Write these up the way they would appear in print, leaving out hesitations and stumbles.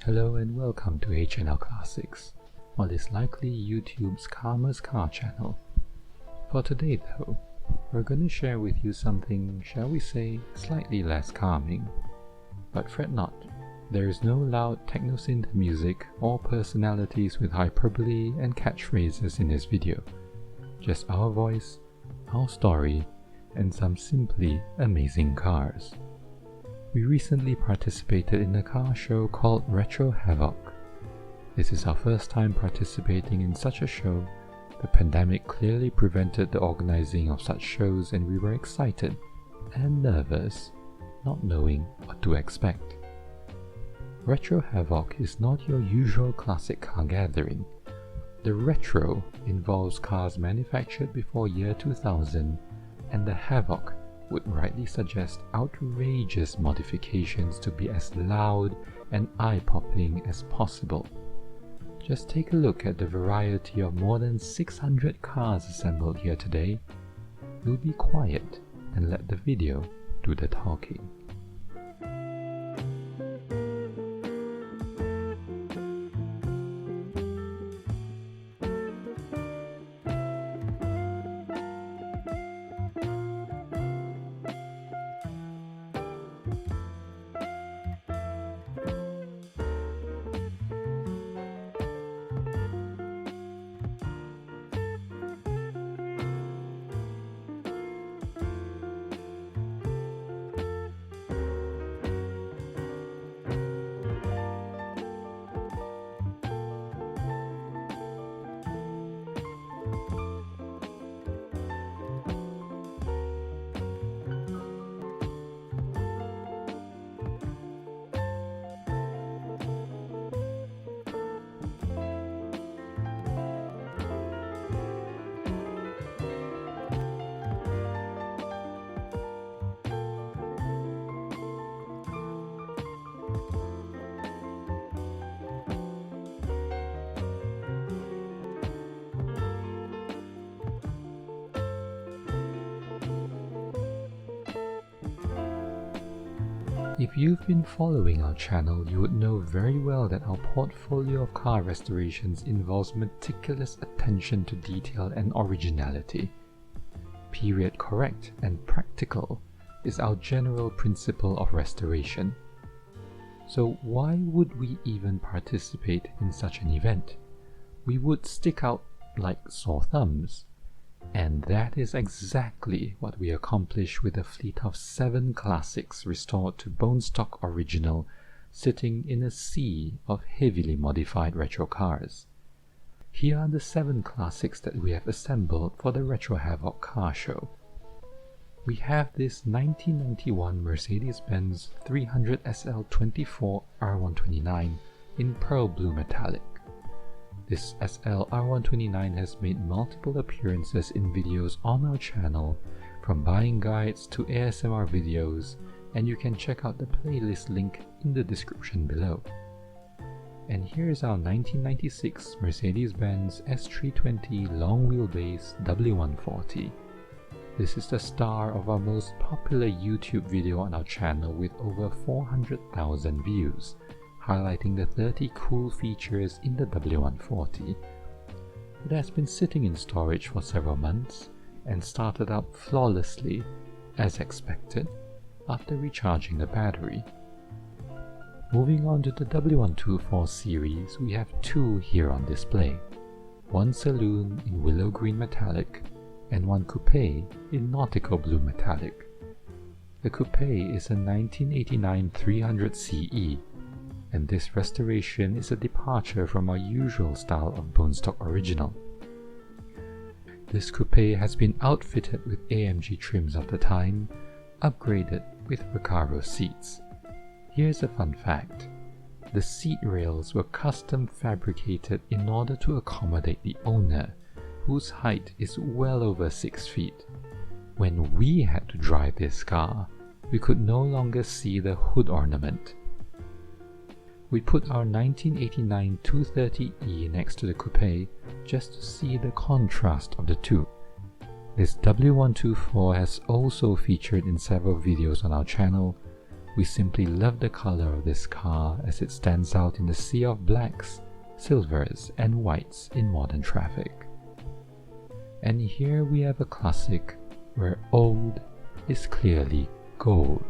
Hello and welcome to H&L Classics, what is likely YouTube's calmest car channel. For today though, we're going to share with you something, shall we say, slightly less calming. But fret not, there is no loud techno-synth music or personalities with hyperbole and catchphrases in this video. Just our voice, our story, and some simply amazing cars. We recently participated in a car show called Retro Havoc. This is our first time participating in such a show. The pandemic clearly prevented the organizing of such shows and we were excited and nervous, not knowing what to expect. Retro Havoc is not your usual classic car gathering. The retro involves cars manufactured before year 2000, and the Havoc would rightly suggest outrageous modifications to be as loud and eye-popping as possible. Just take a look at the variety of more than 600 cars assembled here today. We'll be quiet and let the video do the talking. If you've been following our channel, you would know very well that our portfolio of car restorations involves meticulous attention to detail and originality. Period correct and practical is our general principle of restoration. So why would we even participate in such an event? We would stick out like sore thumbs. And that is exactly what we accomplish with a fleet of 7 classics restored to bone stock original, sitting in a sea of heavily modified retro cars. Here are the 7 classics that we have assembled for the Retro Havoc car show. We have this 1991 Mercedes-Benz 300 SL24 R129 in pearl blue metallic. This SL R129 has made multiple appearances in videos on our channel, from buying guides to ASMR videos, and you can check out the playlist link in the description below. And here is our 1996 Mercedes-Benz S320 long wheelbase W140. This is the star of our most popular YouTube video on our channel with over 400,000 views, highlighting the 30 cool features in the W140. It has been sitting in storage for several months and started up flawlessly, as expected, after recharging the battery. Moving on to the W124 series, we have 2 here on display, one saloon in willow green metallic and one coupe in nautical blue metallic. The coupe is a 1989 300 CE, and this restoration is a departure from our usual style of bone stock original. This coupe has been outfitted with AMG trims of the time, upgraded with Recaro seats. Here's a fun fact. The seat rails were custom fabricated in order to accommodate the owner, whose height is well over 6 feet. When we had to drive this car, we could no longer see the hood ornament. We put our 1989 230e next to the coupe just to see the contrast of the two. This W124 has also featured in several videos on our channel, We simply love the color of this car as it stands out in the sea of blacks, silvers and whites in modern traffic. And here we have a classic where old is clearly gold.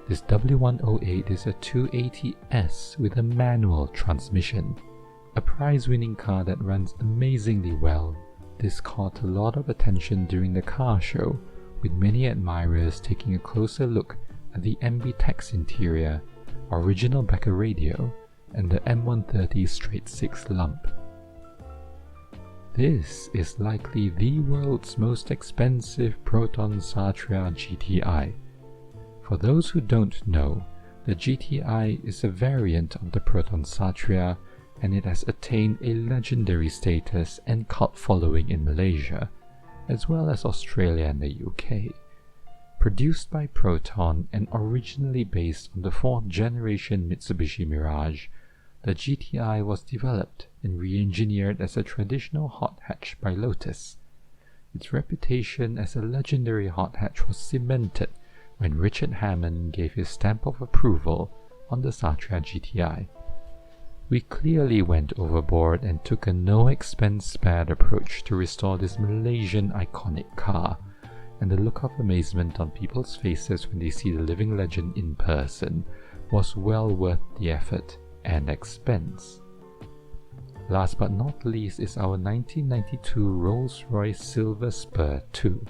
This W108 is a 280S with a manual transmission. A prize-winning car that runs amazingly well. This caught a lot of attention during the car show, with many admirers taking a closer look at the MB-Tex interior, original Becker radio, and the M130 straight-six lump. This is likely the world's most expensive Proton Satria GTI. For those who don't know, the GTI is a variant of the Proton Satria, and it has attained a legendary status and cult following in Malaysia, as well as Australia and the UK. Produced by Proton and originally based on the 4th generation Mitsubishi Mirage, the GTI was developed and re-engineered as a traditional hot hatch by Lotus. Its reputation as a legendary hot hatch was cemented when Richard Hammond gave his stamp of approval on the Satria GTI. We clearly went overboard and took a no-expense-spared approach to restore this Malaysian iconic car, and the look of amazement on people's faces when they see the living legend in person was well worth the effort and expense. Last but not least is our 1992 Rolls-Royce Silver Spur 2.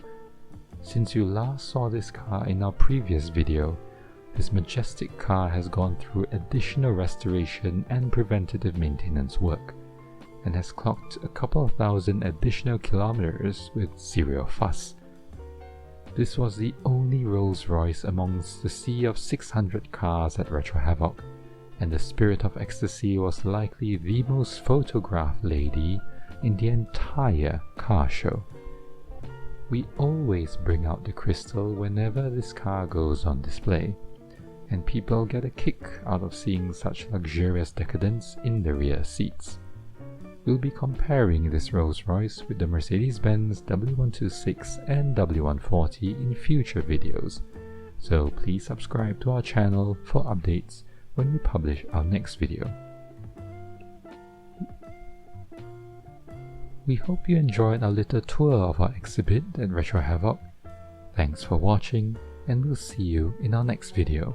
Since you last saw this car in our previous video, this majestic car has gone through additional restoration and preventative maintenance work, and has clocked a couple of thousand additional kilometers with zero fuss. This was the only Rolls-Royce amongst the sea of 600 cars at Retro Havoc, and the Spirit of Ecstasy was likely the most photographed lady in the entire car show. We always bring out the crystal whenever this car goes on display, and people get a kick out of seeing such luxurious decadence in the rear seats. We'll be comparing this Rolls-Royce with the Mercedes-Benz W126 and W140 in future videos, so please subscribe to our channel for updates when we publish our next video. We hope you enjoyed our little tour of our exhibit at Retro Havoc. Thanks for watching, and we'll see you in our next video.